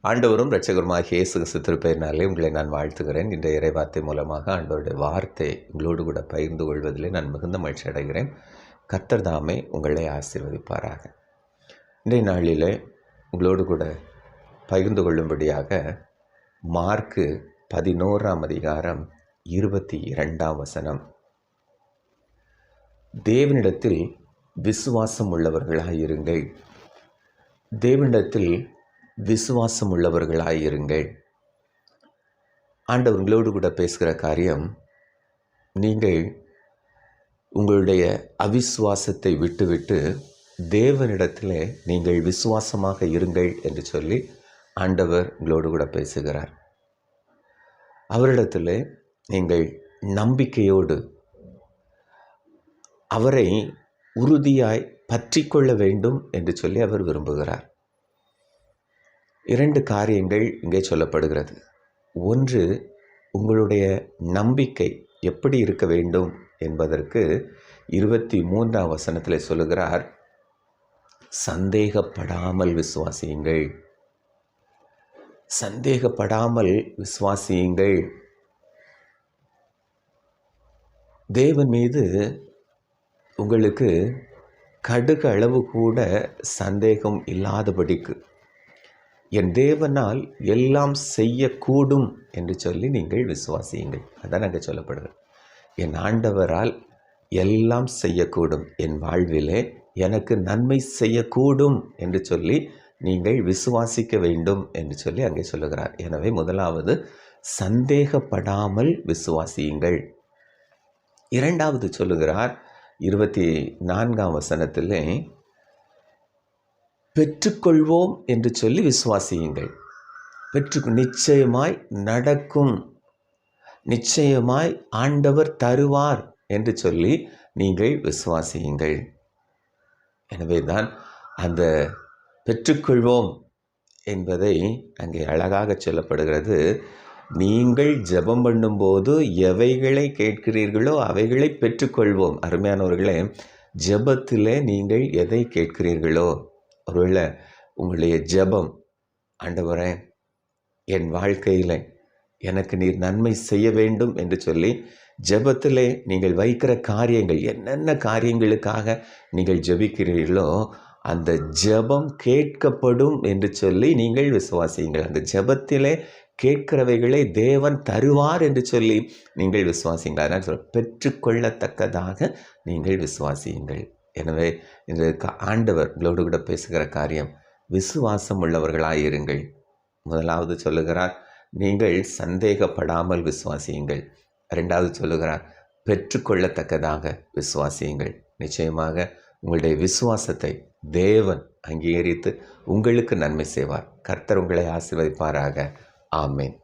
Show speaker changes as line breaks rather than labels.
ஆண்டவரும் இரட்சகருமாகிய இயேசு கிறிஸ்து திருப்பெயரினாலே உங்களை நான் வாழ்த்துகிறேன். இன்றைய இறைவார்த்தை மூலமாக ஆண்டவருடைய வார்த்தை உங்களோடு கூட பகிர்ந்து கொள்வதிலே நான் மிகுந்த மகிழ்ச்சி அடைகிறேன். கர்த்தர் தாமே உங்களை ஆசீர்வதிப்பாராக. இன்றைய நாளிலே உங்களோடு கூட பகிர்ந்து கொள்ளும்படியாக மார்க்கு 11ஆம் அதிகாரம் 22ஆம் வசனம். தேவனிடத்தில் விசுவாசம் உள்ளவர்களாயிருங்கள், தேவனிடத்தில் விசுவாசம் உள்ளவர்களாயிருங்கள். ஆண்டவர் உங்களோடு கூட பேசுகிற காரியம், நீங்கள் உங்களுடைய அவிசுவாசத்தை விட்டுவிட்டு தேவனிடத்தில் நீங்கள் விசுவாசமாக இருங்கள் என்று சொல்லி ஆண்டவர் உங்களோடு கூட பேசுகிறார். அவரிடத்தில் நீங்கள் நம்பிக்கையோடு அவரை உறுதியாய் பற்றி கொள்ள வேண்டும் என்று சொல்லி அவர் விரும்புகிறார். 2 காரியங்கள் இங்கே சொல்லப்படுகிறது. ஒன்று, உங்களுடைய நம்பிக்கை எப்படி இருக்க வேண்டும் என்பதற்கு 23ஆம் வசனத்தில் சொல்லுகிறார், சந்தேகப்படாமல் விசுவாசியுங்கள், சந்தேகப்படாமல் விசுவாசியுங்கள். தேவன் மீது உங்களுக்கு கடுகு அளவு கூட சந்தேகம் இல்லாதபடிக்கு, என் தேவனால் எல்லாம் செய்யக்கூடும் என்று சொல்லி நீங்கள் விசுவாசியுங்கள். அதான் அங்கே சொல்லப்படுகிறது. என் ஆண்டவரால் எல்லாம் செய்யக்கூடும், என் வாழ்விலே எனக்கு நன்மை செய்யக்கூடும் என்று சொல்லி நீங்கள் விசுவாசிக்க வேண்டும் என்று சொல்லி அங்கே சொல்லுகிறார். எனவே முதலாவது சந்தேகப்படாமல் விசுவாசியுங்கள். 2வது சொல்லுகிறார் 24ஆம் வசனத்திலே, பெற்றுக்கொள்வோம் என்று சொல்லி விசுவாசியுங்கள். நிச்சயமாய் நடக்கும், நிச்சயமாய் ஆண்டவர் தருவார் என்று சொல்லி நீங்கள் விசுவாசியுங்கள். எனவே தான் அந்த பெற்றுக்கொள்வோம் என்பதை அங்கே அழகாக சொல்லப்படுகிறது. நீங்கள் ஜெபம் பண்ணும்போது எவைகளை கேட்கிறீர்களோ அவைகளை பெற்றுக்கொள்வோம். அருமையானவர்களே, ஜெபத்திலே நீங்கள் எதை கேட்கிறீர்களோ, ஒருவேளை உங்களுடைய ஜெபம், ஆண்டவரே என் வாழ்க்கையில் எனக்கு நீர் நன்மை செய்ய வேண்டும் என்று சொல்லி ஜெபத்திலே நீங்கள் வைக்கிற காரியங்கள், என்னென்ன காரியங்களுக்காக நீங்கள் ஜெபிக்கிறீர்களோ அந்த ஜெபம் கேட்கப்படும் என்று சொல்லி நீங்கள் விசுவாசியுங்கள். அந்த ஜெபத்திலே கேட்கிறவைகளை தேவன் தருவார் என்று சொல்லி நீங்கள் விசுவாசியுங்கள். அதனால் பெற்றுக்கொள்ளத்தக்கதாக நீங்கள் விசுவாசியுங்கள். எனவே இந்த ஆண்டவர் உங்களோடு கூட பேசுகிற காரியம், விசுவாசம் உள்ளவர்களாயிருங்கள். முதலாவது சொல்லுகிறார், நீங்கள் சந்தேகப்படாமல் விசுவாசியுங்கள். 2வது சொல்லுகிறார், பெற்றுக்கொள்ளத்தக்கதாக விசுவாசியுங்கள். நிச்சயமாக உங்களுடைய விசுவாசத்தை தேவன் அங்கீகரித்து உங்களுக்கு நன்மை செய்வார். கர்த்தர் உங்களை ஆசீர்வதிப்பாராக. ஆமென்.